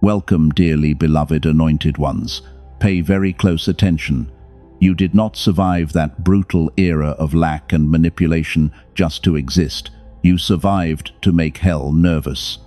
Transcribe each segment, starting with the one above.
Welcome, dearly beloved anointed ones. Pay very close attention. You did not survive that brutal era of lack and manipulation just to exist. You survived to make hell nervous.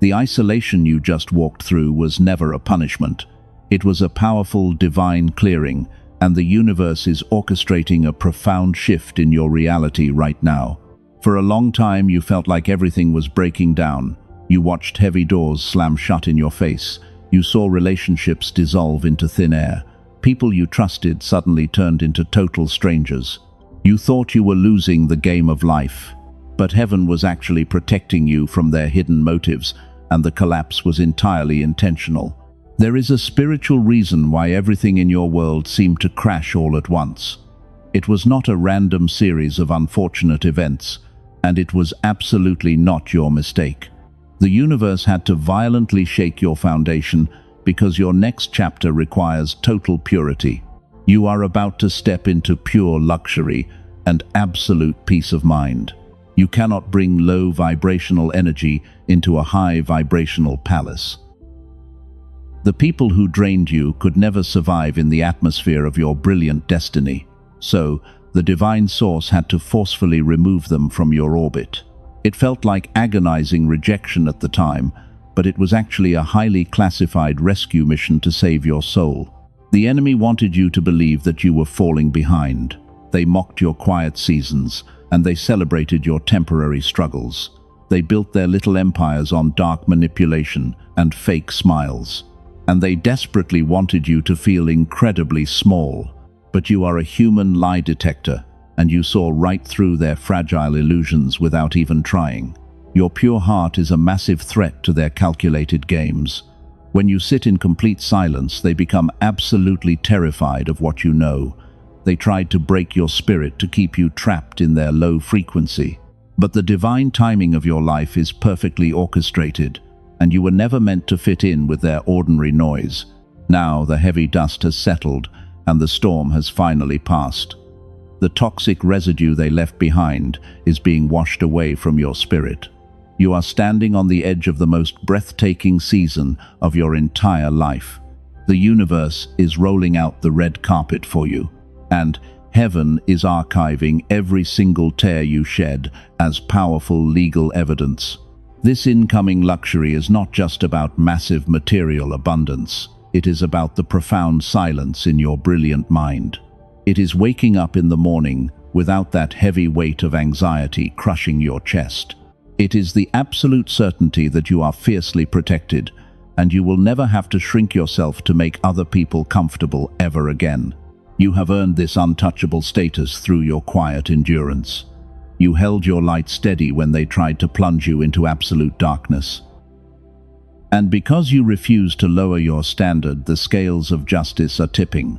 The isolation you just walked through was never a punishment. It was a powerful divine clearing, and the universe is orchestrating a profound shift in your reality right now. For a long time you felt like everything was breaking down. You watched heavy doors slam shut in your face. You saw relationships dissolve into thin air. People you trusted suddenly turned into total strangers. You thought you were losing the game of life, but heaven was actually protecting you from their hidden motives, and the collapse was entirely intentional. There is a spiritual reason why everything in your world seemed to crash all at once. It was not a random series of unfortunate events, and it was absolutely not your mistake. The universe had to violently shake your foundation because your next chapter requires total purity. You are about to step into pure luxury and absolute peace of mind. You cannot bring low vibrational energy into a high vibrational palace. The people who drained you could never survive in the atmosphere of your brilliant destiny, so the divine source had to forcefully remove them from your orbit. It felt like agonizing rejection at the time, but it was actually a highly classified rescue mission to save your soul. The enemy wanted you to believe that you were falling behind. They mocked your quiet seasons, and they celebrated your temporary struggles. They built their little empires on dark manipulation and fake smiles. And they desperately wanted you to feel incredibly small. But you are a human lie detector, and you saw right through their fragile illusions without even trying. Your pure heart is a massive threat to their calculated games. When you sit in complete silence, they become absolutely terrified of what you know. They tried to break your spirit to keep you trapped in their low frequency. But the divine timing of your life is perfectly orchestrated, and you were never meant to fit in with their ordinary noise. Now the heavy dust has settled, and the storm has finally passed. The toxic residue they left behind is being washed away from your spirit. You are standing on the edge of the most breathtaking season of your entire life. The universe is rolling out the red carpet for you, and heaven is archiving every single tear you shed as powerful legal evidence. This incoming luxury is not just about massive material abundance. It is about the profound silence in your brilliant mind. It is waking up in the morning without that heavy weight of anxiety crushing your chest. It is the absolute certainty that you are fiercely protected, and you will never have to shrink yourself to make other people comfortable ever again. You have earned this untouchable status through your quiet endurance. You held your light steady when they tried to plunge you into absolute darkness. And because you refuse to lower your standard, the scales of justice are tipping.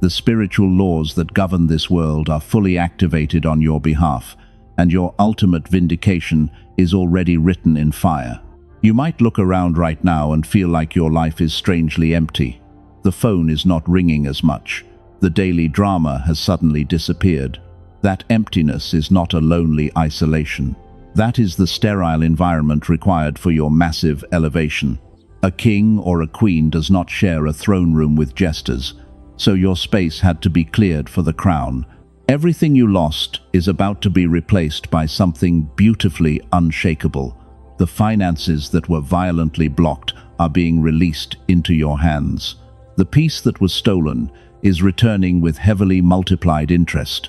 The spiritual laws that govern this world are fully activated on your behalf, and your ultimate vindication is already written in fire. You might look around right now and feel like your life is strangely empty. The phone is not ringing as much. The daily drama has suddenly disappeared. That emptiness is not a lonely isolation. That is the sterile environment required for your massive elevation. A king or a queen does not share a throne room with jesters, so your space had to be cleared for the crown. Everything you lost is about to be replaced by something beautifully unshakable. The finances that were violently blocked are being released into your hands. The peace that was stolen is returning with heavily multiplied interest.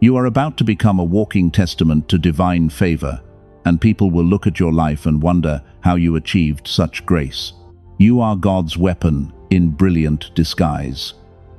You are about to become a walking testament to divine favor, and people will look at your life and wonder how you achieved such grace. You are God's weapon in brilliant disguise.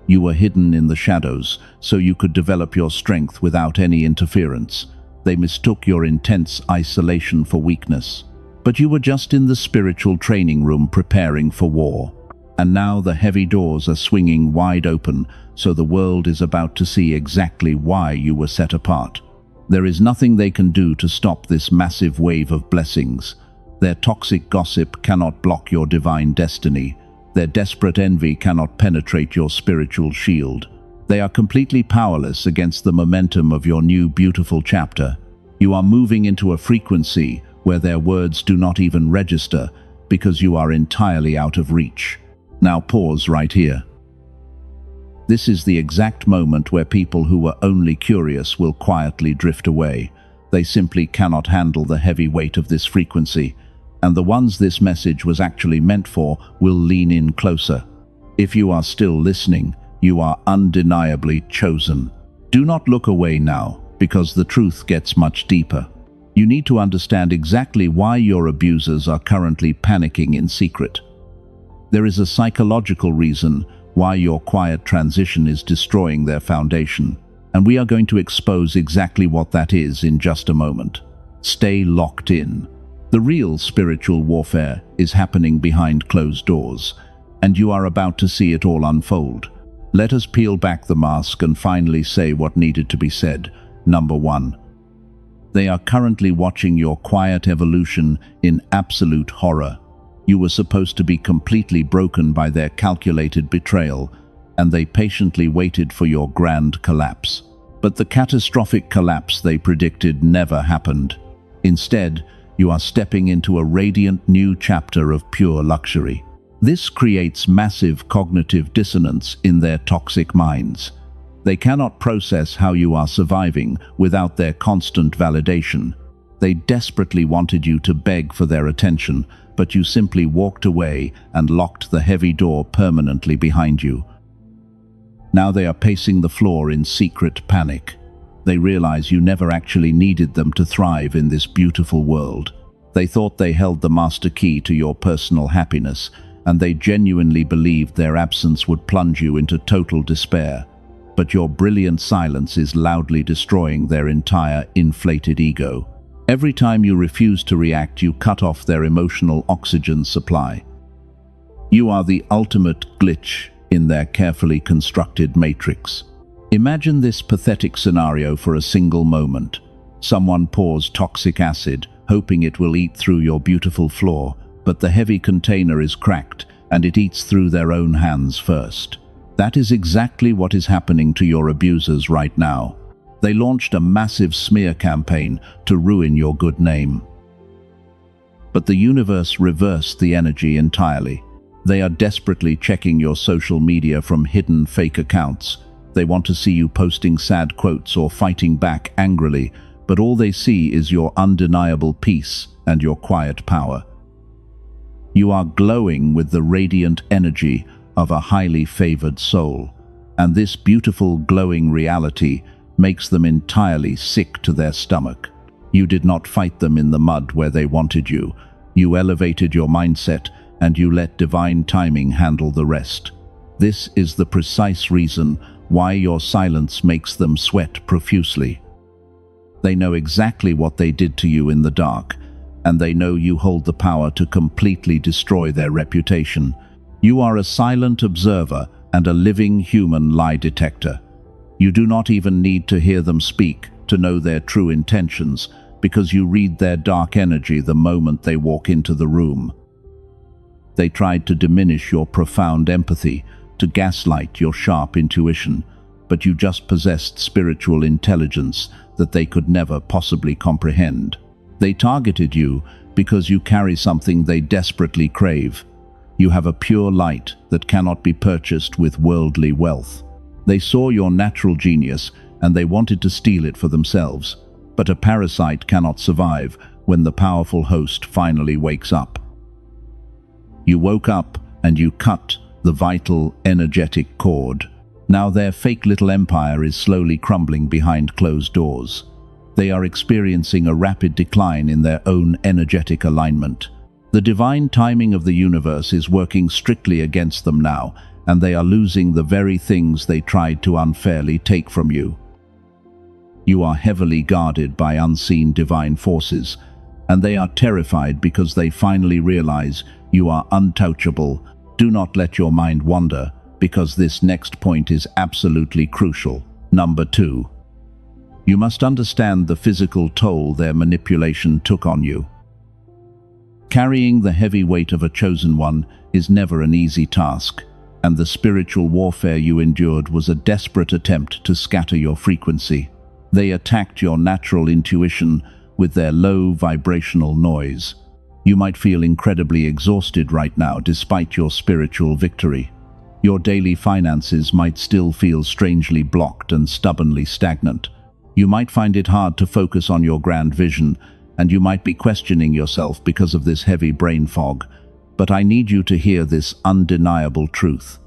You were hidden in the shadows, so you could develop your strength without any interference. They mistook your intense isolation for weakness. But you were just in the spiritual training room preparing for war. And now the heavy doors are swinging wide open, so the world is about to see exactly why you were set apart. There is nothing they can do to stop this massive wave of blessings. Their toxic gossip cannot block your divine destiny. Their desperate envy cannot penetrate your spiritual shield. They are completely powerless against the momentum of your new beautiful chapter. You are moving into a frequency where their words do not even register, because you are entirely out of reach. Now pause right here. This is the exact moment where people who were only curious will quietly drift away. They simply cannot handle the heavy weight of this frequency, and the ones this message was actually meant for will lean in closer. If you are still listening, you are undeniably chosen. Do not look away now, because the truth gets much deeper. You need to understand exactly why your abusers are currently panicking in secret. There is a psychological reason why your quiet transition is destroying their foundation, and we are going to expose exactly what that is in just a moment. Stay locked in. The real spiritual warfare is happening behind closed doors, and you are about to see it all unfold. Let us peel back the mask and finally say what needed to be said. Number 1. They are currently watching your quiet evolution in absolute horror. You were supposed to be completely broken by their calculated betrayal, and they patiently waited for your grand collapse. But the catastrophic collapse they predicted never happened. Instead, you are stepping into a radiant new chapter of pure luxury. This creates massive cognitive dissonance in their toxic minds. They cannot process how you are surviving without their constant validation. They desperately wanted you to beg for their attention, but you simply walked away and locked the heavy door permanently behind you. Now they are pacing the floor in secret panic. They realize you never actually needed them to thrive in this beautiful world. They thought they held the master key to your personal happiness, and they genuinely believed their absence would plunge you into total despair. But your brilliant silence is loudly destroying their entire inflated ego. Every time you refuse to react, you cut off their emotional oxygen supply. You are the ultimate glitch in their carefully constructed matrix. Imagine this pathetic scenario for a single moment. Someone pours toxic acid, hoping it will eat through your beautiful floor, but the heavy container is cracked and it eats through their own hands first. That is exactly what is happening to your abusers right now. They launched a massive smear campaign to ruin your good name. But the universe reversed the energy entirely. They are desperately checking your social media from hidden fake accounts. They want to see you posting sad quotes or fighting back angrily, but all they see is your undeniable peace and your quiet power. You are glowing with the radiant energy of a highly favored soul, and this beautiful glowing reality makes them entirely sick to their stomach. You did not fight them in the mud where they wanted you. You elevated your mindset and you let divine timing handle the rest. This is the precise reason why your silence makes them sweat profusely. They know exactly what they did to you in the dark, and they know you hold the power to completely destroy their reputation. You are a silent observer and a living human lie detector. You do not even need to hear them speak to know their true intentions, because you read their dark energy the moment they walk into the room. They tried to diminish your profound empathy, to gaslight your sharp intuition, but you just possessed spiritual intelligence that they could never possibly comprehend. They targeted you because you carry something they desperately crave. You have a pure light that cannot be purchased with worldly wealth. They saw your natural genius and they wanted to steal it for themselves, but a parasite cannot survive when the powerful host finally wakes up. You woke up and you cut the vital, energetic cord. Now their fake little empire is slowly crumbling behind closed doors. They are experiencing a rapid decline in their own energetic alignment. The divine timing of the universe is working strictly against them now, and they are losing the very things they tried to unfairly take from you. You are heavily guarded by unseen divine forces, and they are terrified because they finally realize you are untouchable. Do not let your mind wander, because this next point is absolutely crucial. Number 2. You must understand the physical toll their manipulation took on you. Carrying the heavy weight of a chosen one is never an easy task, and the spiritual warfare you endured was a desperate attempt to scatter your frequency. They attacked your natural intuition with their low-vibrational noise. You might feel incredibly exhausted right now despite your spiritual victory. Your daily finances might still feel strangely blocked and stubbornly stagnant. You might find it hard to focus on your grand vision, and you might be questioning yourself because of this heavy brain fog. But I need you to hear this undeniable truth.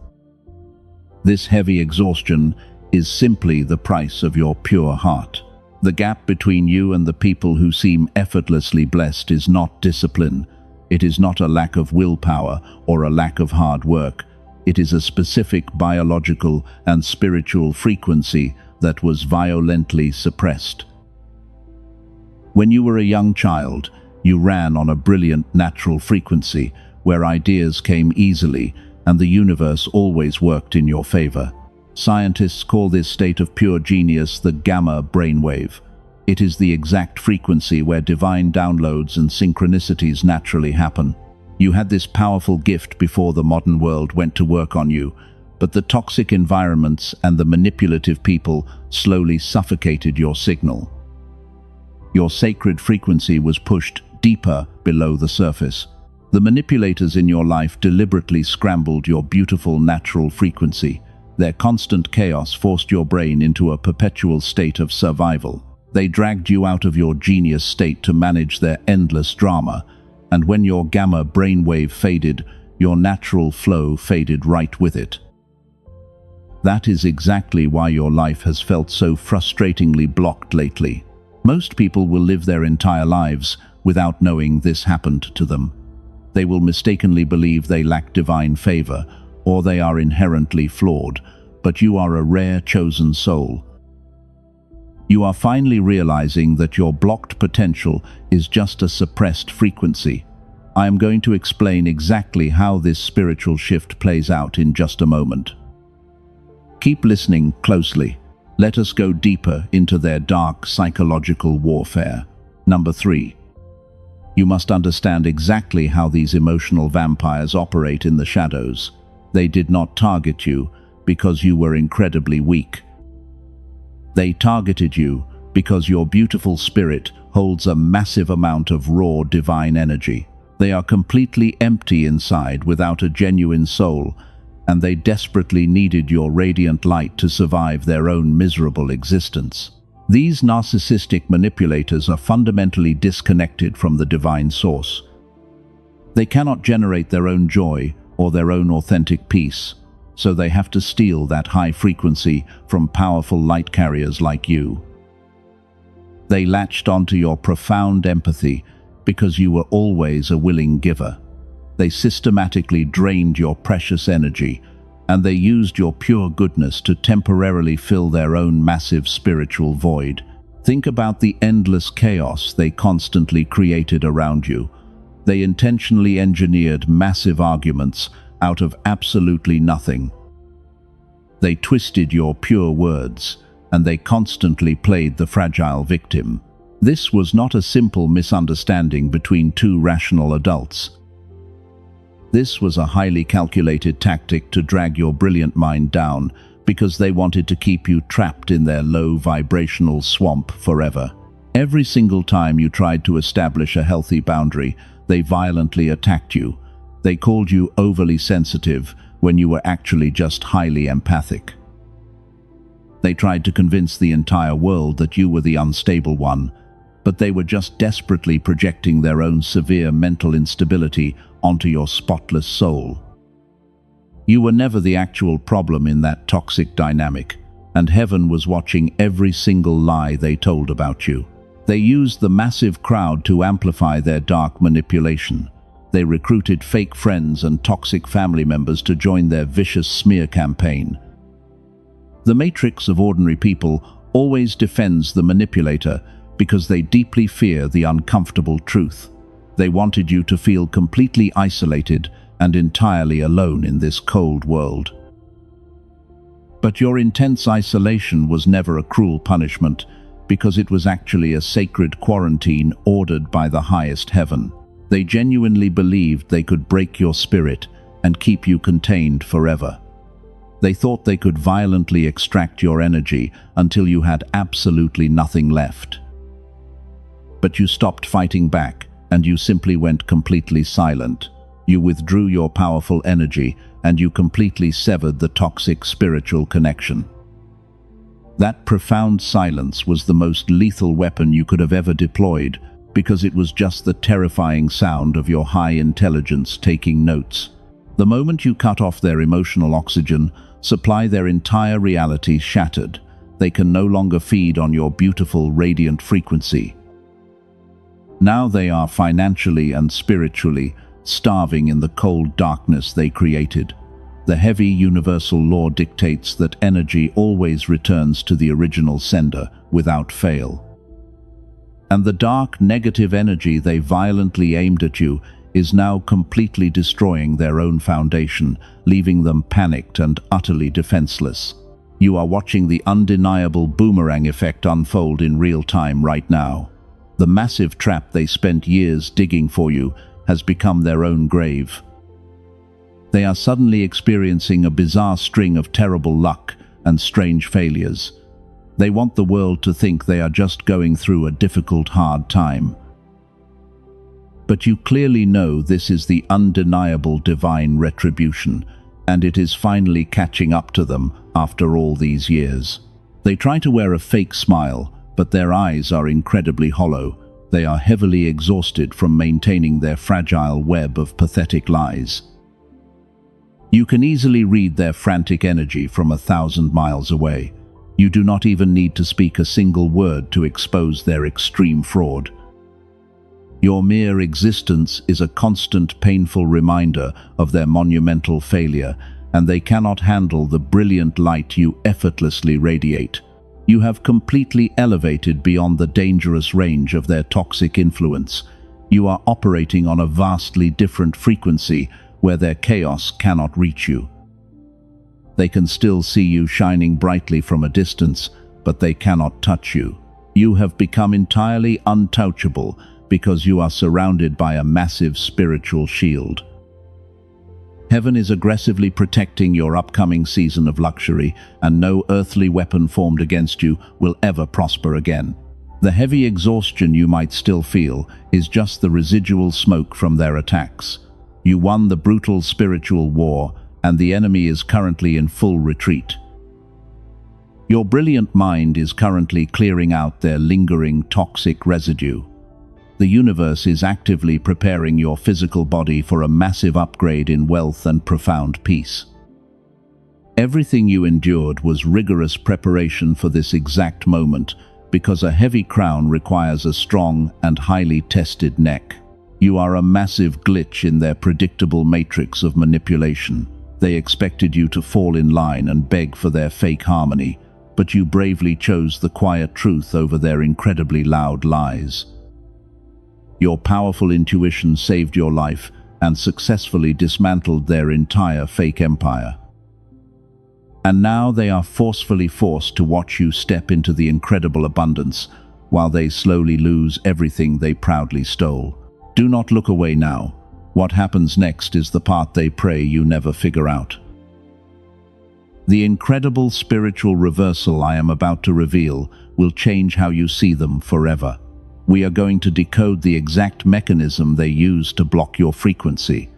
This heavy exhaustion is simply the price of your pure heart. The gap between you and the people who seem effortlessly blessed is not discipline. It is not a lack of willpower or a lack of hard work. It is a specific biological and spiritual frequency that was violently suppressed. When you were a young child, you ran on a brilliant natural frequency where ideas came easily and the universe always worked in your favor. Scientists call this state of pure genius the gamma brainwave. It is the exact frequency where divine downloads and synchronicities naturally happen. You had this powerful gift before the modern world went to work on you, but the toxic environments and the manipulative people slowly suffocated your signal. Your sacred frequency was pushed deeper below the surface. The manipulators in your life deliberately scrambled your beautiful natural frequency. Their constant chaos forced your brain into a perpetual state of survival. They dragged you out of your genius state to manage their endless drama, and when your gamma brainwave faded, your natural flow faded right with it. That is exactly why your life has felt so frustratingly blocked lately. Most people will live their entire lives without knowing this happened to them. They will mistakenly believe they lack divine favor, or they are inherently flawed, but you are a rare chosen soul. You are finally realizing that your blocked potential is just a suppressed frequency. I am going to explain exactly how this spiritual shift plays out in just a moment. Keep listening closely. Let us go deeper into their dark psychological warfare. Number 3. You must understand exactly how these emotional vampires operate in the shadows. They did not target you because you were incredibly weak. They targeted you because your beautiful spirit holds a massive amount of raw divine energy. They are completely empty inside without a genuine soul, and they desperately needed your radiant light to survive their own miserable existence. These narcissistic manipulators are fundamentally disconnected from the divine source. They cannot generate their own joy or their own authentic peace, so they have to steal that high frequency from powerful light carriers like you. They latched onto your profound empathy because you were always a willing giver. They systematically drained your precious energy, and they used your pure goodness to temporarily fill their own massive spiritual void. Think about the endless chaos they constantly created around you. They intentionally engineered massive arguments out of absolutely nothing. They twisted your pure words, and they constantly played the fragile victim. This was not a simple misunderstanding between two rational adults. This was a highly calculated tactic to drag your brilliant mind down because they wanted to keep you trapped in their low-vibrational swamp forever. Every single time you tried to establish a healthy boundary, they violently attacked you. They called you overly sensitive when you were actually just highly empathic. They tried to convince the entire world that you were the unstable one, but they were just desperately projecting their own severe mental instability onto your spotless soul. You were never the actual problem in that toxic dynamic, and heaven was watching every single lie they told about you. They used the massive crowd to amplify their dark manipulation. They recruited fake friends and toxic family members to join their vicious smear campaign. The matrix of ordinary people always defends the manipulator because they deeply fear the uncomfortable truth. They wanted you to feel completely isolated and entirely alone in this cold world. But your intense isolation was never a cruel punishment, because it was actually a sacred quarantine ordered by the highest heaven. They genuinely believed they could break your spirit and keep you contained forever. They thought they could violently extract your energy until you had absolutely nothing left. But you stopped fighting back, and you simply went completely silent. You withdrew your powerful energy, and you completely severed the toxic spiritual connection. That profound silence was the most lethal weapon you could have ever deployed, because it was just the terrifying sound of your high intelligence taking notes. The moment you cut off their emotional oxygen, supply their entire reality shattered. They can no longer feed on your beautiful, radiant frequency. Now they are financially and spiritually starving in the cold darkness they created. The heavy universal law dictates that energy always returns to the original sender without fail. And the dark, negative energy they violently aimed at you is now completely destroying their own foundation, leaving them panicked and utterly defenseless. You are watching the undeniable boomerang effect unfold in real time right now. The massive trap they spent years digging for you has become their own grave. They are suddenly experiencing a bizarre string of terrible luck and strange failures. They want the world to think they are just going through a difficult, hard time. But you clearly know this is the undeniable divine retribution, and it is finally catching up to them after all these years. They try to wear a fake smile, but their eyes are incredibly hollow. They are heavily exhausted from maintaining their fragile web of pathetic lies. You can easily read their frantic energy from 1,000 miles away. You do not even need to speak a single word to expose their extreme fraud. Your mere existence is a constant, painful reminder of their monumental failure, and they cannot handle the brilliant light you effortlessly radiate. You have completely elevated beyond the dangerous range of their toxic influence. You are operating on a vastly different frequency where their chaos cannot reach you. They can still see you shining brightly from a distance, but they cannot touch you. You have become entirely untouchable because you are surrounded by a massive spiritual shield. Heaven is aggressively protecting your upcoming season of luxury, and no earthly weapon formed against you will ever prosper again. The heavy exhaustion you might still feel is just the residual smoke from their attacks. You won the brutal spiritual war, and the enemy is currently in full retreat. Your brilliant mind is currently clearing out their lingering toxic residue. The universe is actively preparing your physical body for a massive upgrade in wealth and profound peace. Everything you endured was rigorous preparation for this exact moment, because a heavy crown requires a strong and highly tested neck. You are a massive glitch in their predictable matrix of manipulation. They expected you to fall in line and beg for their fake harmony, but you bravely chose the quiet truth over their incredibly loud lies. Your powerful intuition saved your life and successfully dismantled their entire fake empire. And now they are forcefully forced to watch you step into the incredible abundance, while they slowly lose everything they proudly stole. Do not look away now. What happens next is the part they pray you never figure out. The incredible spiritual reversal I am about to reveal will change how you see them forever. We are going to decode the exact mechanism they use to block your frequency.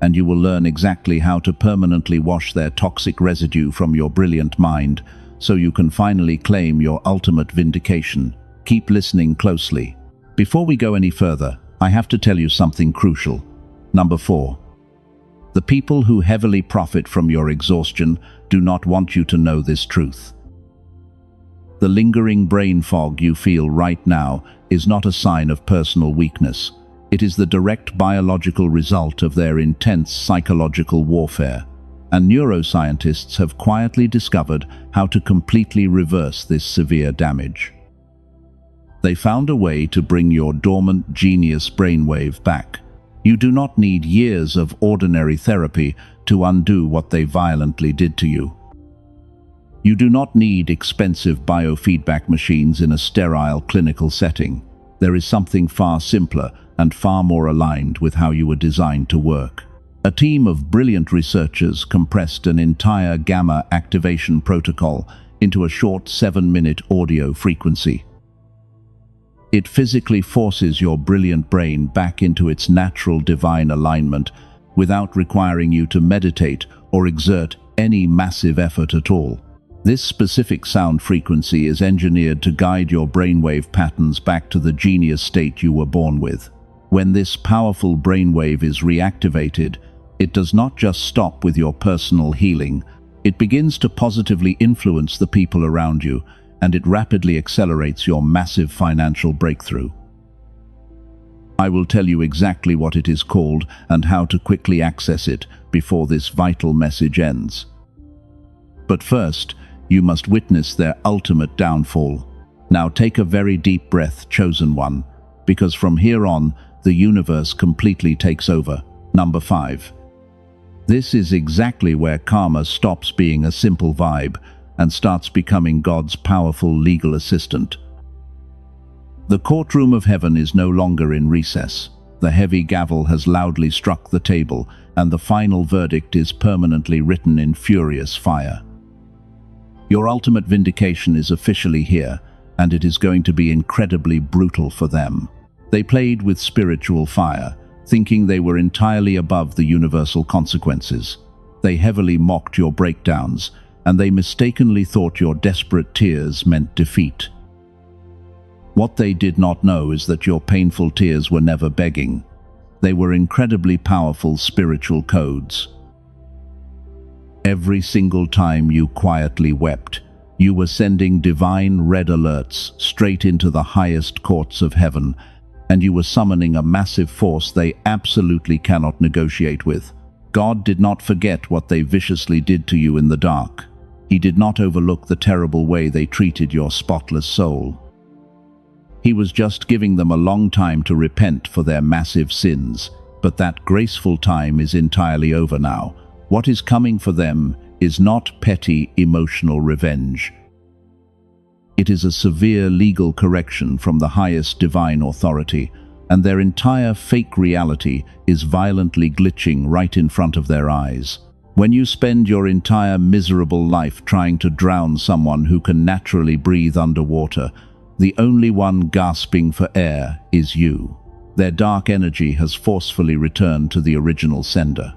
And you will learn exactly how to permanently wash their toxic residue from your brilliant mind, so you can finally claim your ultimate vindication. Keep listening closely. Before we go any further, I have to tell you something crucial. Number 4. The people who heavily profit from your exhaustion do not want you to know this truth. The lingering brain fog you feel right now is not a sign of personal weakness. It is the direct biological result of their intense psychological warfare. And neuroscientists have quietly discovered how to completely reverse this severe damage. They found a way to bring your dormant genius brainwave back. You do not need years of ordinary therapy to undo what they violently did to you. You do not need expensive biofeedback machines in a sterile clinical setting. There is something far simpler and far more aligned with how you were designed to work. A team of brilliant researchers compressed an entire gamma activation protocol into a short 7-minute audio frequency. It physically forces your brilliant brain back into its natural divine alignment without requiring you to meditate or exert any massive effort at all. This specific sound frequency is engineered to guide your brainwave patterns back to the genius state you were born with. When this powerful brainwave is reactivated, it does not just stop with your personal healing. It begins to positively influence the people around you, and it rapidly accelerates your massive financial breakthrough. I will tell you exactly what it is called and how to quickly access it before this vital message ends. But first, you must witness their ultimate downfall. Now take a very deep breath, chosen one, because from here on, the universe completely takes over. Number 5. This is exactly where karma stops being a simple vibe and starts becoming God's powerful legal assistant. The courtroom of heaven is no longer in recess. The heavy gavel has loudly struck the table, and the final verdict is permanently written in furious fire. Your ultimate vindication is officially here, and it is going to be incredibly brutal for them. They played with spiritual fire, thinking they were entirely above the universal consequences. They heavily mocked your breakdowns, and they mistakenly thought your desperate tears meant defeat. What they did not know is that your painful tears were never begging. They were incredibly powerful spiritual codes. Every single time you quietly wept, you were sending divine red alerts straight into the highest courts of heaven, and you were summoning a massive force they absolutely cannot negotiate with. God did not forget what they viciously did to you in the dark. He did not overlook the terrible way they treated your spotless soul. He was just giving them a long time to repent for their massive sins, but that graceful time is entirely over now. What is coming for them is not petty emotional revenge. It is a severe legal correction from the highest divine authority, and their entire fake reality is violently glitching right in front of their eyes. When you spend your entire miserable life trying to drown someone who can naturally breathe underwater, the only one gasping for air is you. Their dark energy has forcefully returned to the original sender.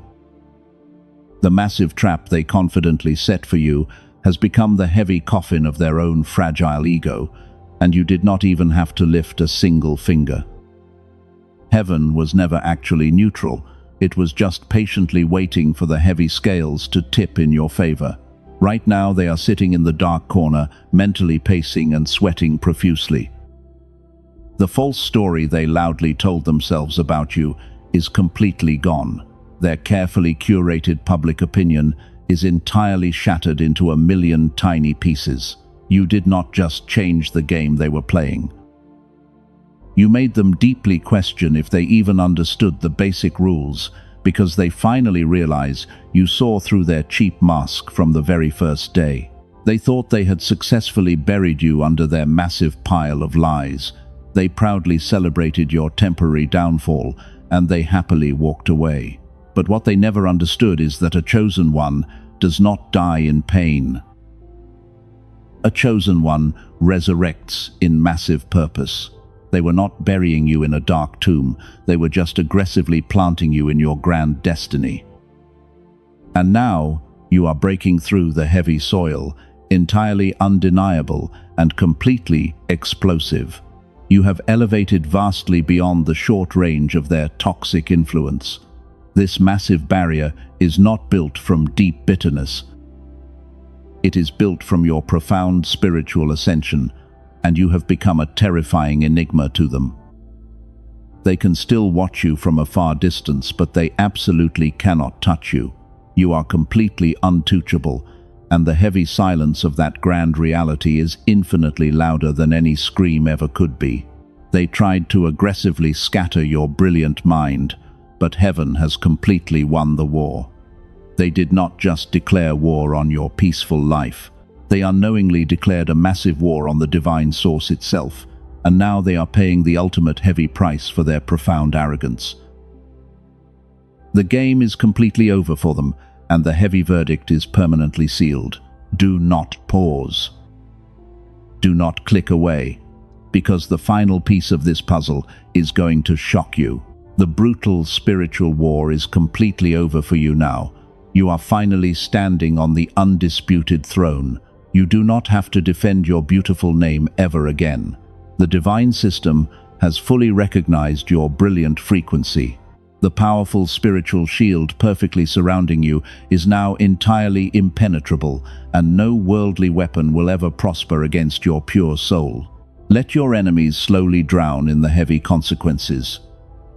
The massive trap they confidently set for you has become the heavy coffin of their own fragile ego, and you did not even have to lift a single finger. Heaven was never actually neutral. It was just patiently waiting for the heavy scales to tip in your favor. Right now they are sitting in the dark corner, mentally pacing and sweating profusely. The false story they loudly told themselves about you is completely gone. Their carefully curated public opinion is entirely shattered into a million tiny pieces. You did not just change the game they were playing. You made them deeply question if they even understood the basic rules, because they finally realize you saw through their cheap mask from the very first day. They thought they had successfully buried you under their massive pile of lies. They proudly celebrated your temporary downfall, and they happily walked away. But what they never understood is that a chosen one does not die in pain. A chosen one resurrects in massive purpose. They were not burying you in a dark tomb, they were just aggressively planting you in your grand destiny. And now you are breaking through the heavy soil, entirely undeniable and completely explosive. You have elevated vastly beyond the short range of their toxic influence. This massive barrier is not built from deep bitterness. It is built from your profound spiritual ascension, and you have become a terrifying enigma to them. They can still watch you from a far distance, but they absolutely cannot touch you. You are completely untouchable, and the heavy silence of that grand reality is infinitely louder than any scream ever could be. They tried to aggressively scatter your brilliant mind, but heaven has completely won the war. They did not just declare war on your peaceful life. They unknowingly declared a massive war on the divine source itself, and now they are paying the ultimate heavy price for their profound arrogance. The game is completely over for them, and the heavy verdict is permanently sealed. Do not pause. Do not click away. because the final piece of this puzzle is going to shock you. The brutal spiritual war is completely over for you now. You are finally standing on the undisputed throne. You do not have to defend your beautiful name ever again. The divine system has fully recognized your brilliant frequency. The powerful spiritual shield perfectly surrounding you is now entirely impenetrable, and no worldly weapon will ever prosper against your pure soul. Let your enemies slowly drown in the heavy consequences.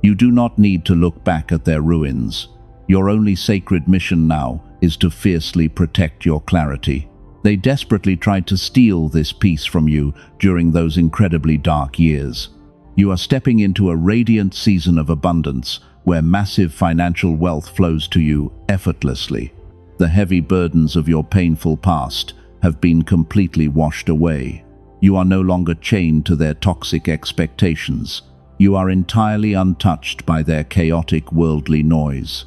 You do not need to look back at their ruins. Your only sacred mission now is to fiercely protect your clarity. They desperately tried to steal this peace from you during those incredibly dark years. You are stepping into a radiant season of abundance, where massive financial wealth flows to you effortlessly. The heavy burdens of your painful past have been completely washed away. You are no longer chained to their toxic expectations. You are entirely untouched by their chaotic worldly noise.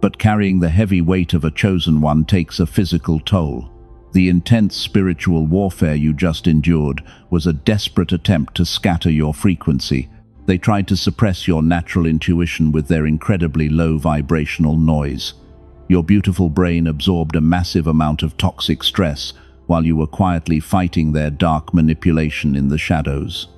But carrying the heavy weight of a chosen one takes a physical toll. The intense spiritual warfare you just endured was a desperate attempt to scatter your frequency. They tried to suppress your natural intuition with their incredibly low vibrational noise. Your beautiful brain absorbed a massive amount of toxic stress while you were quietly fighting their dark manipulation in the shadows.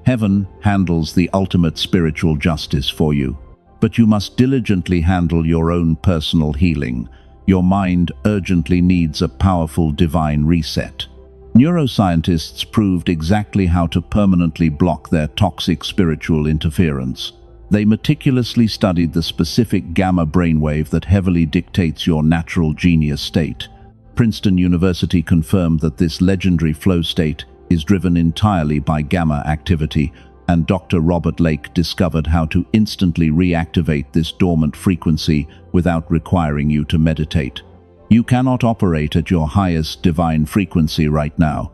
Heaven handles the ultimate spiritual justice for you, but you must diligently handle your own personal healing. Your mind urgently needs a powerful divine reset. Neuroscientists proved exactly how to permanently block their toxic spiritual interference. They meticulously studied the specific gamma brainwave that heavily dictates your natural genius state. Princeton University confirmed that this legendary flow state is driven entirely by gamma activity, and Dr. Robert Lake discovered how to instantly reactivate this dormant frequency without requiring you to meditate. You cannot operate at your highest divine frequency right now.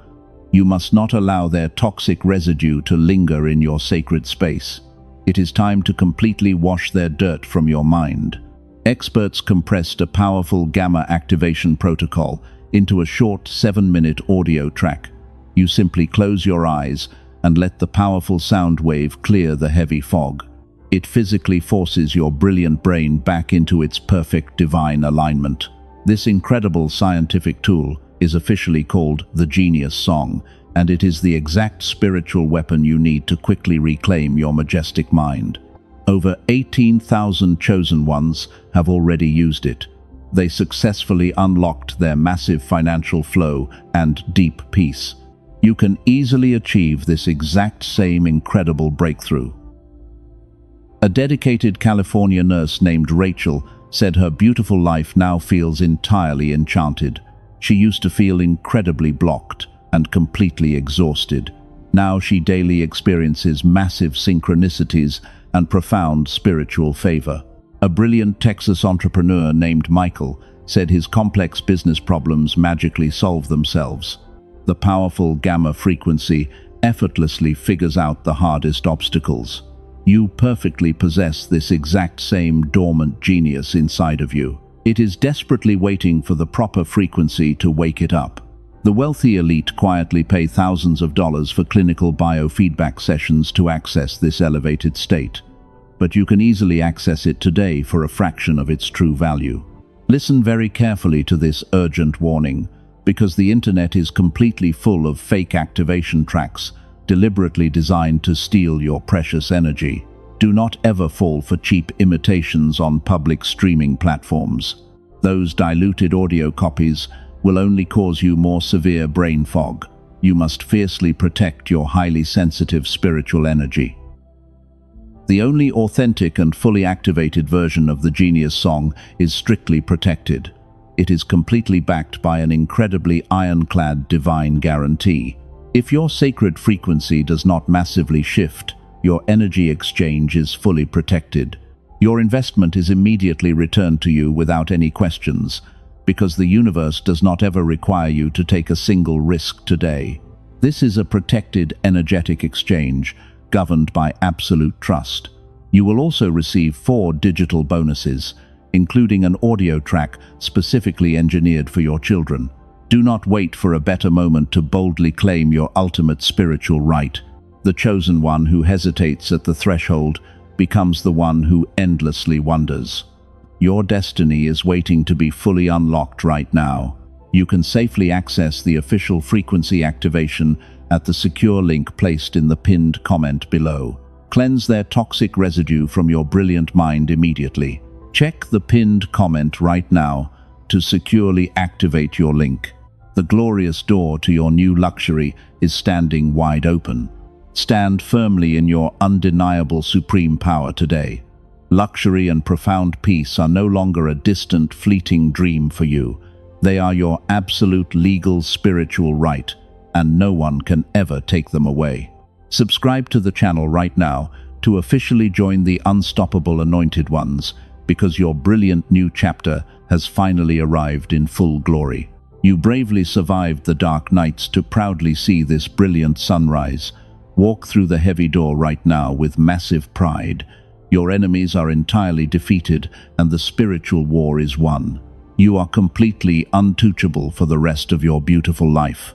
You must not allow their toxic residue to linger in your sacred space. It is time to completely wash their dirt from your mind. Experts compressed a powerful gamma activation protocol into a short 7-minute audio track. You simply close your eyes and let the powerful sound wave clear the heavy fog. It physically forces your brilliant brain back into its perfect divine alignment. This incredible scientific tool is officially called the Genius Song, and it is the exact spiritual weapon you need to quickly reclaim your majestic mind. Over 18,000 chosen ones have already used it. They successfully unlocked their massive financial flow and deep peace. You can easily achieve this exact same incredible breakthrough. A dedicated California nurse named Rachel said her beautiful life now feels entirely enchanted. She used to feel incredibly blocked and completely exhausted. Now she daily experiences massive synchronicities and profound spiritual favor. A brilliant Texas entrepreneur named Michael said his complex business problems magically solve themselves. The powerful gamma frequency effortlessly figures out the hardest obstacles. You perfectly possess this exact same dormant genius inside of you. It is desperately waiting for the proper frequency to wake it up. The wealthy elite quietly pay thousands of dollars for clinical biofeedback sessions to access this elevated state. But you can easily access it today for a fraction of its true value. Listen very carefully to this urgent warning, because the internet is completely full of fake activation tracks deliberately designed to steal your precious energy. Do not ever fall for cheap imitations on public streaming platforms. Those diluted audio copies will only cause you more severe brain fog. You must fiercely protect your highly sensitive spiritual energy. The only authentic and fully activated version of the Genius Song is strictly protected. It is completely backed by an incredibly ironclad divine guarantee. If your sacred frequency does not massively shift, your energy exchange is fully protected. Your investment is immediately returned to you without any questions, because the universe does not ever require you to take a single risk today. This is a protected energetic exchange, governed by absolute trust. You will also receive 4 digital bonuses, including an audio track specifically engineered for your children. Do not wait for a better moment to boldly claim your ultimate spiritual right. The chosen one who hesitates at the threshold becomes the one who endlessly wonders. Your destiny is waiting to be fully unlocked right now. You can safely access the official frequency activation at the secure link placed in the pinned comment below. Cleanse their toxic residue from your brilliant mind immediately. Check the pinned comment right now to securely activate your link. The glorious door to your new luxury is standing wide open. Stand firmly in your undeniable supreme power today. Luxury and profound peace are no longer a distant, fleeting dream for you. They are your absolute legal spiritual right, and no one can ever take them away. Subscribe to the channel right now to officially join the unstoppable anointed ones, because your brilliant new chapter has finally arrived in full glory. You bravely survived the dark nights to proudly see this brilliant sunrise. Walk through the heavy door right now with massive pride. Your enemies are entirely defeated and the spiritual war is won. You are completely untouchable for the rest of your beautiful life.